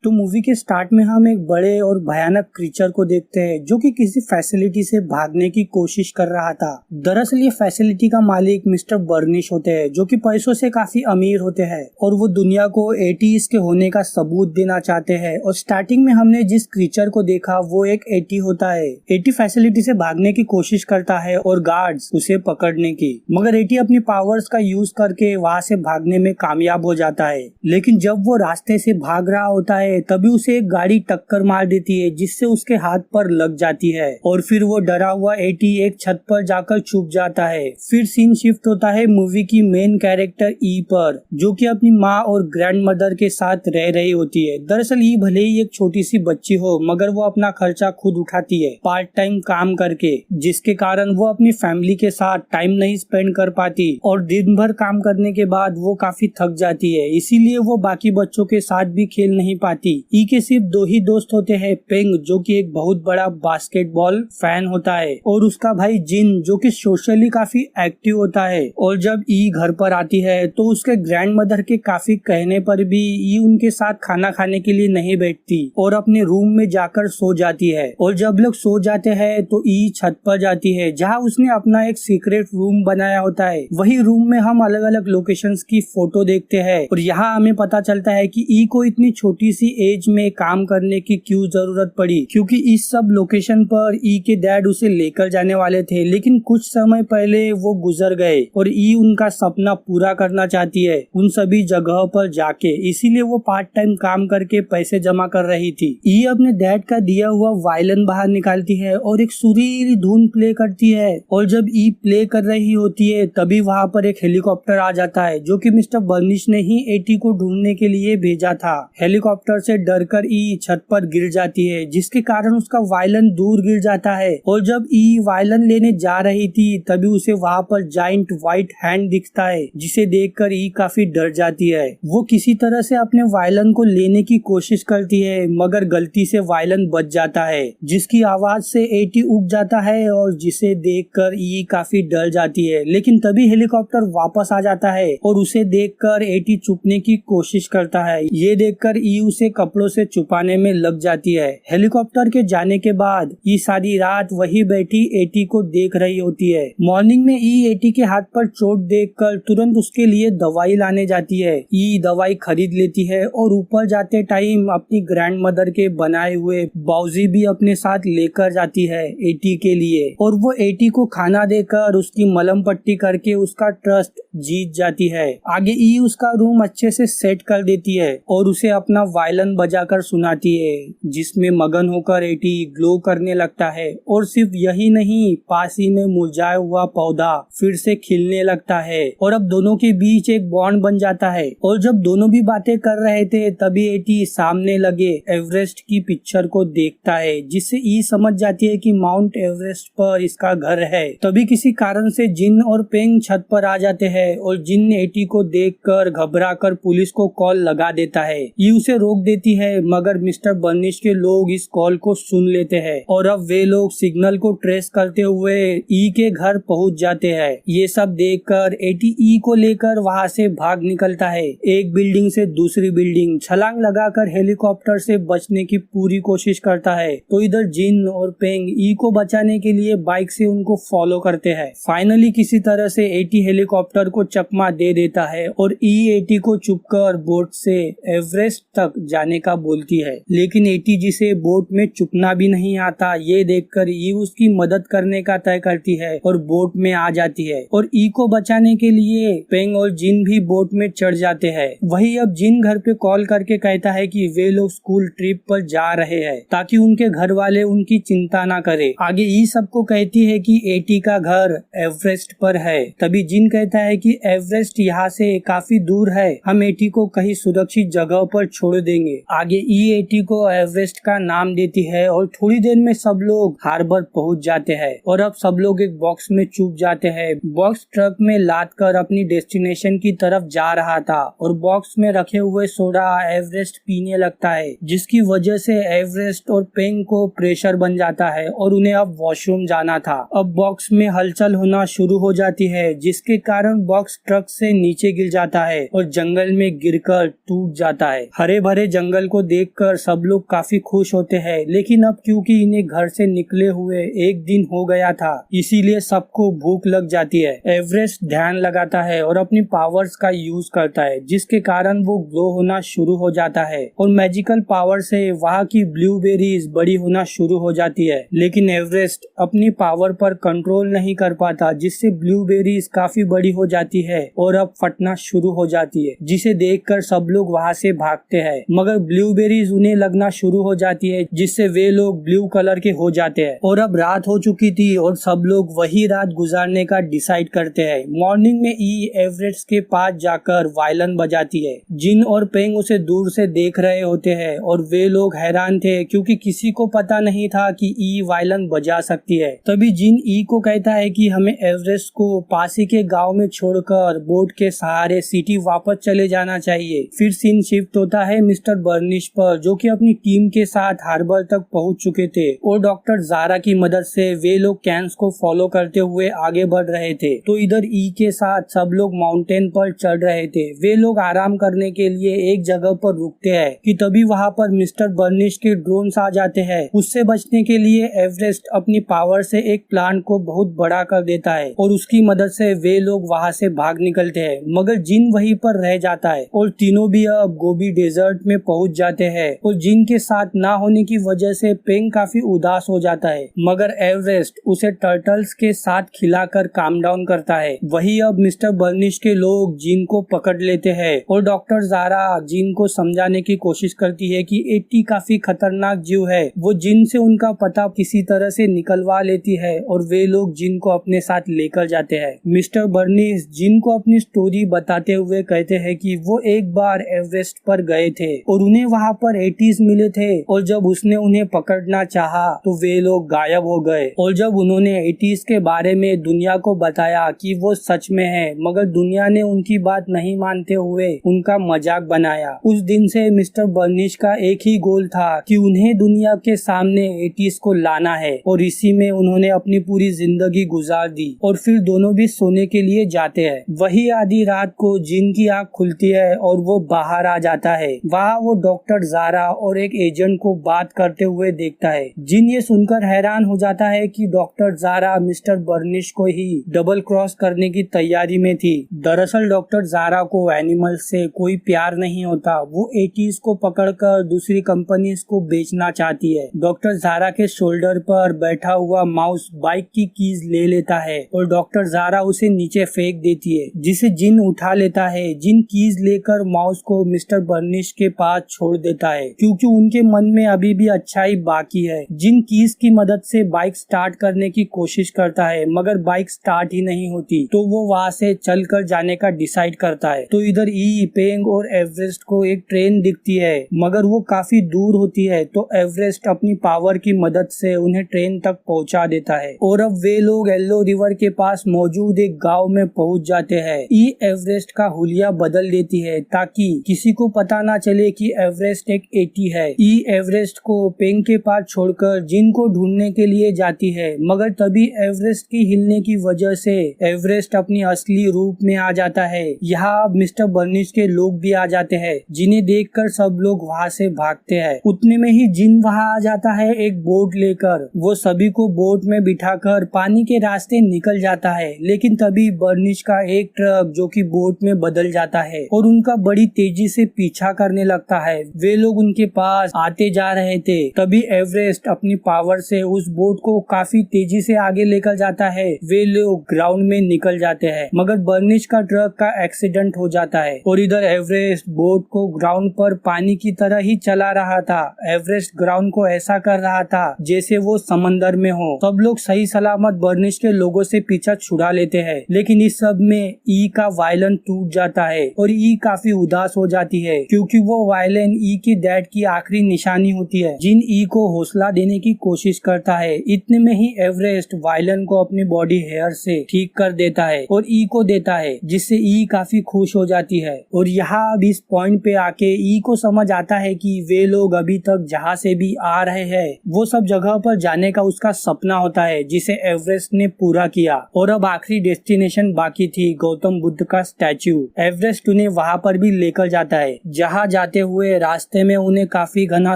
तो मूवी के स्टार्ट में हम एक बड़े और भयानक क्रीचर को देखते हैं जो कि किसी फैसिलिटी से भागने की कोशिश कर रहा था। दरअसल ये फैसिलिटी का मालिक मिस्टर बर्निश होते हैं जो कि पैसों से काफी अमीर होते हैं और वो दुनिया को 80s के होने का सबूत देना चाहते हैं। और स्टार्टिंग में हमने जिस क्रीचर को देखा वो एक 80 होता है। 80 फैसिलिटी से भागने की कोशिश करता है और गार्ड्स उसे पकड़ने की, मगर 80 अपनी पावर्स का यूज करके वहाँ से भागने में कामयाब हो जाता है। लेकिन जब वो रास्ते से भाग रहा होता है तभी उसे एक गाड़ी टक्कर मार देती है जिससे उसके हाथ पर लग जाती है और फिर वो डरा हुआ 80 एक छत पर जाकर छुप जाता है। फिर सीन शिफ्ट होता है मूवी की मेन कैरेक्टर ई पर जो कि अपनी माँ और ग्रैंड मदर के साथ रह रही होती है। दरअसल ई भले ही एक छोटी सी बच्ची हो मगर वो अपना खर्चा खुद उठाती है पार्ट टाइम काम करके, जिसके कारण वो अपनी फैमिली के साथ टाइम नहीं स्पेंड कर पाती और दिन भर काम करने के बाद वो काफी थक जाती है, इसीलिए वो बाकी बच्चों के साथ भी खेल नहीं पाती। ई के सिर्फ दो ही दोस्त होते हैं, पेंग जो कि एक बहुत बड़ा बास्केटबॉल फैन होता है और उसका भाई जिन जो कि सोशली काफी एक्टिव होता है। और जब ई घर पर आती है तो उसके ग्रैंड मदर के काफी कहने पर भी ई उनके साथ खाना खाने के लिए नहीं बैठती और अपने रूम में जाकर सो जाती है। और जब लोग सो जाते हैं तो ई छत पर जाती है जहाँ उसने अपना एक सीक्रेट रूम बनाया होता है। वही रूम में हम अलग अलग लोकेशंस की फोटो देखते हैं और यहाँ हमें पता चलता है कि ई को इतनी छोटी सी एज में काम करने की क्यों जरूरत पड़ी, क्योंकि इस सब लोकेशन पर ई के डैड उसे लेकर जाने वाले थे लेकिन कुछ समय पहले वो गुजर गए और ई उनका सपना पूरा करना चाहती है उन सभी जगहों पर जाके, इसीलिए वो पार्ट टाइम काम करके पैसे जमा कर रही थी। ई अपने डैड का दिया हुआ वायलिन बाहर निकालती है और एक सुरीली धुन प्ले करती है और जब ई प्ले कर रही होती है तभी वहाँ पर एक हेलीकॉप्टर आ जाता है जो कि मिस्टर बर्निश ने ही 80 को ढूंढने के लिए भेजा था। हेलीकॉप्टर से डरकर ई छत पर गिर जाती है जिसके कारण उसका वायलिन दूर गिर जाता है और जब ई वायलिन लेने जा रही थी तभी उसे वहाँ पर जाइंट व्हाइट हैंड दिखता है जिसे देखकर ई काफी डर जाती है। वो किसी तरह से अपने वायलिन को लेने की कोशिश करती है मगर गलती से वायलिन बच जाता है जिसकी आवाज से 80 उग जाता है और जिसे देखकर ई काफी डर जाती है। लेकिन तभी हेलीकॉप्टर वापस आ जाता है और उसे देखकर 80 छुपने की कोशिश करता है। ये देखकर ई उसे कपड़ों से छुपाने में लग जाती है। हेलीकॉप्टर के जाने के बाद ई सारी रात वही बैठी 80 को देख रही होती है। मॉर्निंग में ई 80 के हाथ पर चोट देखकर तुरंत उसके लिए दवाई लाने जाती है। ई दवाई खरीद लेती है और ऊपर जाते टाइम अपनी ग्रैंड मदर के बनाए हुए बाउजी भी अपने साथ लेकर जाती है 80 के लिए और वो 80 को खाना देकर उसकी मलहम पट्टी करके उसका ट्रस्ट जीत जाती है। आगे ई उसका रूम अच्छे से सेट कर देती है और उसे अपना वायलिन बजाकर सुनाती है जिसमें मगन होकर 80 ग्लो करने लगता है और सिर्फ यही नहीं, पास ही में मुरझाया हुआ पौधा फिर से खिलने लगता है और अब दोनों के बीच एक बॉन्ड बन जाता है। और जब दोनों भी बातें कर रहे थे तभी 80 सामने लगे एवरेस्ट की पिक्चर को देखता है जिससे ई समझ जाती है कि माउंट एवरेस्ट पर इसका घर है। तभी किसी कारण से जिन और पेंग छत पर आ जाते हैं और जिन ने 80 को देखकर घबराकर पुलिस को कॉल लगा देता है। ये उसे रोक देती है मगर मिस्टर बर्निश के लोग इस कॉल को सुन लेते हैं और अब वे लोग सिग्नल को ट्रेस करते हुए ई के घर पहुंच जाते हैं। ये सब देखकर 80 ई को लेकर वहां से भाग निकलता है, एक बिल्डिंग से दूसरी बिल्डिंग छलांग लगाकर हेलीकॉप्टर से बचने की पूरी कोशिश करता है। तो इधर जिन और पेंग ई को बचाने के लिए बाइक से उनको फॉलो करते हैं। फाइनली किसी तरह से 80 हेलीकॉप्टर को चकमा दे देता है और ई 80 को चुपकर बोट से एवरेस्ट तक जाने का बोलती है, लेकिन 80 जिसे बोट में चुपना भी नहीं आता ये देखकर ई उसकी मदद करने का तय करती है और बोट में आ जाती है और ई को बचाने के लिए पेंग और जिन भी बोट में चढ़ जाते हैं। वही अब जिन घर पे कॉल करके कहता है कि वे लोग स्कूल ट्रिप पर जा रहे हैं ताकि उनके घर वाले उनकी चिंता ना करे। आगे ई सबको कहती है कि 80 का घर एवरेस्ट पर है। तभी जिन कहता है कि एवरेस्ट यहाँ से काफी दूर है, हम 80 को कहीं सुरक्षित जगह पर छोड़ देंगे। आगे ई 80 को एवरेस्ट का नाम देती है और थोड़ी देर में सब लोग हार्बर पहुँच जाते हैं और अब सब लोग एक बॉक्स में छुप जाते हैं। बॉक्स ट्रक में लाद कर अपनी डेस्टिनेशन की तरफ जा रहा था और बॉक्स में रखे हुए सोडा एवरेस्ट पीने लगता है जिसकी वजह से एवरेस्ट और पेंग को प्रेशर बन जाता है और उन्हें अब वॉशरूम जाना था। अब बॉक्स में हलचल होना शुरू हो जाती है जिसके कारण बॉक्स ट्रक से नीचे गिर जाता है और जंगल में गिरकर टूट जाता है। हरे भरे जंगल को देखकर सब लोग काफी खुश होते हैं, लेकिन अब क्योंकि इन्हें घर से निकले हुए एक दिन हो गया था, इसीलिए सबको भूख लग जाती है। एवरेस्ट ध्यान लगाता है और अपनी पावर्स का यूज करता है, जिसके कारण वो ग्लो होना शुरू हो जाता है और मैजिकल पावर से वहाँ की ब्लूबेरीज बड़ी होना शुरू हो जाती है। लेकिन एवरेस्ट अपनी पावर पर कंट्रोल नहीं कर पाता, जिससे ब्लूबेरीज काफी बड़ी हो जाती है और अब फटना शुरू हो जाती है, जिसे देखकर सब लोग वहाँ से भागते हैं। मगर ब्लूबेरीज उन्हें लगना शुरू हो जाती है, जिससे वे लोग ब्लू कलर के हो जाते हैं। और अब रात हो चुकी थी और सब लोग वही रात गुजारने का डिसाइड करते हैं। मॉर्निंग में ई एवरेस्ट के पास जाकर वायलिन बजाती है। जिन और पेंग उसे दूर से देख रहे होते हैं और वे लोग हैरान थे, क्योंकि किसी को पता नहीं था कि ई वायलिन बजा सकती है। तभी जिन ई को कहता है कि हमें एवरेस्ट को पास ही के गांव में छोड़कर बोट के सहारे सिटी वापस चले जाना चाहिए। फिर सीन शिफ्ट होता है मिस्टर बर्निश पर, जो कि अपनी टीम के साथ हार्बर तक पहुंच चुके थे और डॉक्टर जारा की मदद से वे लोग कैंस को फॉलो करते हुए आगे बढ़ रहे थे। तो इधर ई के साथ सब लोग माउंटेन पर चढ़ रहे थे। वे लोग आराम करने के लिए एक जगह पर रुकते हैं कि तभी वहाँ पर मिस्टर बर्निश के ड्रोन्स आ जाते हैं। उससे बचने के लिए एवरेस्ट अपनी पावर से एक प्लांट को बहुत बड़ा कर देता है और उसकी मदद से वे लोग वहाँ से भाग निकलते हैं। मगर जिन वहीं पर रह जाता है और तीनों भी अब गोबी डेजर्ट में पहुंच जाते हैं और जिन के साथ ना होने की वजह से पेंग काफी उदास हो जाता है। मगर एवरेस्ट उसे टर्टल्स के साथ खिलाकर काम डाउन करता है। वही अब मिस्टर बर्निश के लोग जिन को पकड़ लेते हैं और डॉक्टर जारा जिन को समझाने की कोशिश करती है कि एटी काफी खतरनाक जीव है। वो जिन से उनका पता किसी तरह से निकलवा लेती है और वे लोग जिन को अपने साथ लेकर जाते हैं। मिस्टर बर्निश जिन को अपनी स्टोरी बताते हुए कहते हैं कि वो एक बार एवरेस्ट पर गए थे और उन्हें वहाँ पर एटीज मिले थे और जब उसने उन्हें पकड़ना चाहा तो वे लोग गायब हो गए। और जब उन्होंने एटीज के बारे में दुनिया को बताया कि वो सच में है, मगर दुनिया ने उनकी बात नहीं मानते हुए उनका मजाक बनाया। उस दिन से मिस्टर बर्निश का एक ही गोल था कि उन्हें दुनिया के सामने एटीज को लाना है और इसी में उन्होंने अपनी पूरी जिंदगी गुजार दी। और फिर दोनों भी सोने के लिए जाते हैं। वही आधी रात को जिन की आँख खुलती है और वो बाहर आ जाता है। वहाँ वो डॉक्टर जारा और एक एजेंट को बात करते हुए देखता है। जिन ये सुनकर हैरान हो जाता है कि डॉक्टर जारा मिस्टर बर्निश को ही डबल क्रॉस करने की तैयारी में थी। दरअसल डॉक्टर जारा को एनिमल से कोई प्यार नहीं होता। वो एटीज को पकड़कर दूसरी कंपनीज को बेचना चाहती है। डॉक्टर जारा के शोल्डर पर बैठा हुआ माउस बाइक की कीज ले लेता है और डॉक्टर जारा उसे नीचे फेंक देती है, जिसे जिन उठा लेता है। जिन कीज लेकर माउस को मिस्टर बर्निश के पास छोड़ देता है, क्योंकि उनके मन में अभी भी अच्छाई बाकी है। जिन कीज की मदद से बाइक स्टार्ट करने की कोशिश करता है, मगर बाइक स्टार्ट ही नहीं होती। तो वो वहाँ से चलकर जाने का डिसाइड करता है। तो इधर ई पेंग और एवरेस्ट को एक ट्रेन दिखती है, मगर वो काफी दूर होती है। तो एवरेस्ट अपनी पावर की मदद से उन्हें ट्रेन तक पहुँचा देता है और अब वे लोग येलो रिवर के पास मौजूद एक गाँव में पहुँच जाते हैं। ई एवरेस्ट का हुलिया बदल देती है ताकि किसी को पता ना चले कि एवरेस्ट एक एटी है। ई एवरेस्ट को पेंग के पास छोड़कर जिन को ढूंढने के लिए जाती है, मगर तभी एवरेस्ट की हिलने की वजह से एवरेस्ट अपनी असली रूप में आ जाता है। यहाँ मिस्टर बर्निश के लोग भी आ जाते हैं, जिन्हें देखकर सब लोग वहाँ से भागते हैं। उतने में ही जिन वहाँ आ जाता है एक बोट लेकर। वो सभी को बोट में बिठाकर पानी के रास्ते निकल जाता है, लेकिन तभी बर्निश का एक ट्रक जो कि बोट में बदल जाता है और उनका बड़ी तेजी से पीछा करने लगता है। वे लोग उनके पास आते जा रहे थे। तभी एवरेस्ट अपनी पावर से उस बोट को काफी तेजी से आगे लेकर जाता है। वे लोग ग्राउंड में निकल जाते हैं, मगर बर्निश का ट्रक का एक्सीडेंट हो जाता है और इधर एवरेस्ट बोट को ग्राउंड पर पानी की तरह ही चला रहा था। एवरेस्ट ग्राउंड को ऐसा कर रहा था जैसे वो समंदर में हो। सब लोग सही सलामत बर्निश के लोगों से पीछा छुड़ा लेते हैं, लेकिन इस सब में ई का वायलिन टूट जाता है और ई काफी उदास हो जाती है, क्योंकि वो वायलिन ई के डैड की आखिरी निशानी होती है। जिन ई को हौसला देने की कोशिश करता है। इतने में ही एवरेस्ट वायलिन को अपनी बॉडी हेयर से ठीक कर देता है और ई को देता है, जिससे ई काफी खुश हो जाती है। और यहाँ अब इस पॉइंट पे आके ई को समझ आता है कि वे लोग अभी तक जहाँ से भी आ रहे हैं वो सब जगह पर जाने का उसका सपना होता है, जिसे एवरेस्ट ने पूरा किया। और अब आखिरी डेस्टिनेशन बाकी थी, गौतम बुद्ध का स्टैच्यू। एवरेस्ट उन्हें वहाँ पर भी लेकर जाता है, जहाँ जाते जाते हुए रास्ते में उन्हें काफी घना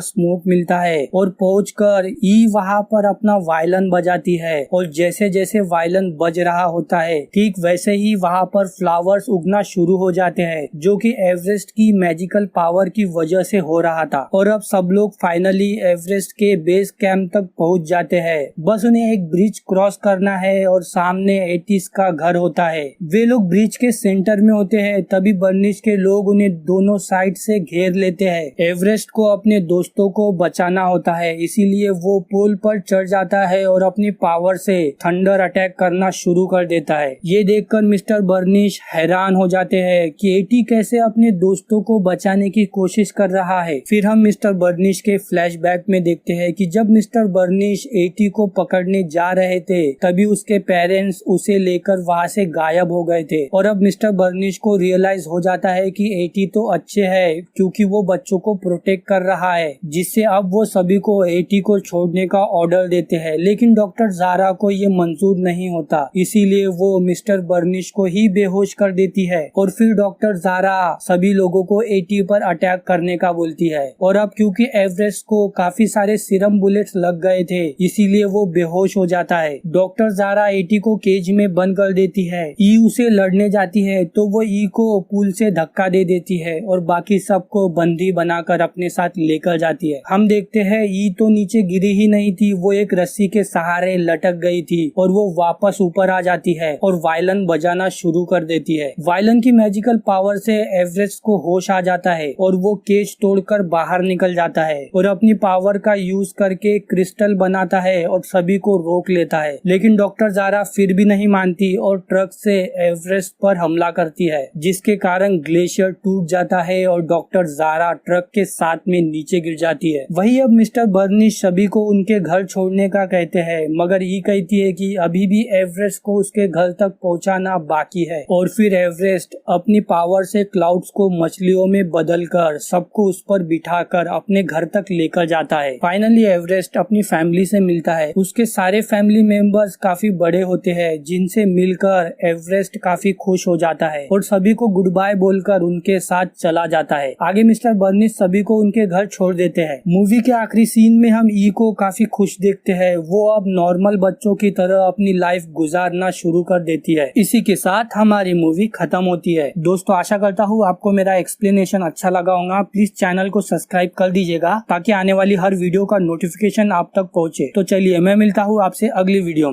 स्मोक मिलता है और पहुंचकर ई वहां पर अपना वायलिन बजाती है और जैसे जैसे वायलिन बज रहा होता है ठीक वैसे ही वहां पर फ्लावर्स उगना शुरू हो जाते हैं, जो कि एवरेस्ट की मैजिकल पावर की वजह से हो रहा था। और अब सब लोग फाइनली एवरेस्ट के बेस कैंप तक पहुंच जाते हैं। बस उन्हें एक ब्रिज क्रॉस करना है और सामने एटिस का घर होता है। वे लोग ब्रिज के सेंटर में होते हैं, तभी बर्निश के लोग उन्हें दोनों साइड से घेर लेते हैं। एवरेस्ट को अपने दोस्तों को बचाना होता है, इसीलिए वो पुल पर चढ़ जाता है और अपनी पावर से थंडर अटैक करना शुरू कर देता है। ये देखकर मिस्टर बर्निश हैरान हो जाते हैं कि एटी कैसे अपने दोस्तों को बचाने की कोशिश कर रहा है। फिर हम मिस्टर बर्निश के फ्लैशबैक में देखते हैं कि जब मिस्टर बर्निश एटी को पकड़ने जा रहे थे तभी उसके पेरेंट्स उसे लेकर वहाँ से गायब हो गए थे। और अब मिस्टर बर्निश को रियलाइज हो जाता है कि एटी तो अच्छे है क्योंकि वो बच्चों को प्रोटेक्ट कर रहा है, जिससे अब वो सभी को एटी को छोड़ने का ऑर्डर देते हैं। लेकिन डॉक्टर ज़ारा को ये मंजूर नहीं होता, इसीलिए वो मिस्टर बर्निश को ही बेहोश कर देती है और फिर डॉक्टर ज़ारा सभी लोगों को एटी पर अटैक करने का बोलती है। और अब क्योंकि एवरेस्ट को काफी सारे सीरम बुलेट्स लग गए थे इसीलिए वो बेहोश हो जाता है। डॉक्टर ज़ारा एटी को केज में बंद कर देती है। ई उसे लड़ने जाती है तो वो ई को पुल से धक्का दे देती है और बाकी सबको बंदी बनाकर अपने साथ लेकर जाती है। हम देखते हैं ई तो नीचे गिरी ही नहीं थी, वो एक रस्सी के सहारे लटक गई थी और वो वापस ऊपर आ जाती है और वायलिन बजाना शुरू कर देती है। वायलिन की मैजिकल पावर से एवरेस्ट को होश आ जाता है और वो केज तोड़कर बाहर निकल जाता है और अपनी पावर का यूज करके क्रिस्टल बनाता है और सभी को रोक लेता है। लेकिन डॉक्टर ज़ारा फिर भी नहीं मानती और ट्रक से एवरेस्ट पर हमला करती है, जिसके कारण ग्लेशियर टूट जाता है और डॉक्टर ज़ारा ट्रक के साथ में नीचे गिर जाती है। वही अब मिस्टर बर्निश सभी को उनके घर छोड़ने का कहते हैं, मगर ये कहती है कि अभी भी एवरेस्ट को उसके घर तक पहुंचाना बाकी है। और फिर एवरेस्ट अपनी पावर से क्लाउड्स को मछलियों में बदलकर सबको उस पर बिठाकर अपने घर तक लेकर जाता है। फाइनली एवरेस्ट अपनी फैमिली से मिलता है। उसके सारे फैमिली मेंबर्स काफी बड़े होते हैं, जिनसे मिलकर एवरेस्ट काफी खुश हो जाता है और सभी को गुड बाय बोलकर उनके साथ चला जाता है। आगे मिस्टर बर्निश सभी को उनके घर छोड़ देते हैं। मूवी के आखिरी सीन में हम ई को काफी खुश देखते हैं। वो अब नॉर्मल बच्चों की तरह अपनी लाइफ गुजारना शुरू कर देती है। इसी के साथ हमारी मूवी खत्म होती है। दोस्तों आशा करता हूँ आपको मेरा एक्सप्लेनेशन अच्छा लगा होगा। प्लीज चैनल को सब्सक्राइब कर दीजिएगा ताकि आने वाली हर वीडियो का नोटिफिकेशन आप तक पहुँचे। तो चलिए मैं मिलता हूँ आपसे अगली वीडियो में।